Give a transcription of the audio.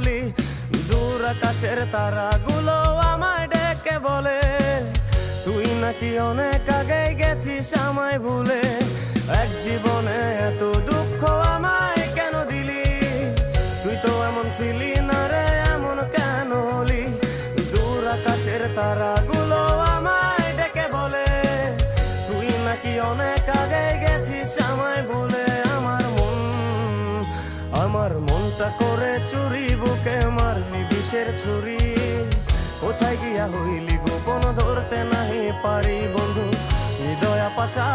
বলি। দূর আকাশের তারাগুলো আমায় ডেকে বলে, তুই নাকি অনেক আগে গেছিস আমায় ভুলে। এক জীবনে এত দুঃখ আমায় কেন দিলি, তুই তো এমন ছিলি না রে, এমন কেন হলি। দূর আকাশের তারাগুলো আমায় ডেকে বলে, তুই নাকি অনেক আগে গেছিস আমায় ভুলে। আমার মনটা করে চুরি, বুকে মারলি বিষের ছুরি। কোথায় গিয়া হইলি গোপন, ধরতে নাহি পারি বন্ধু। হৃদয় পাশা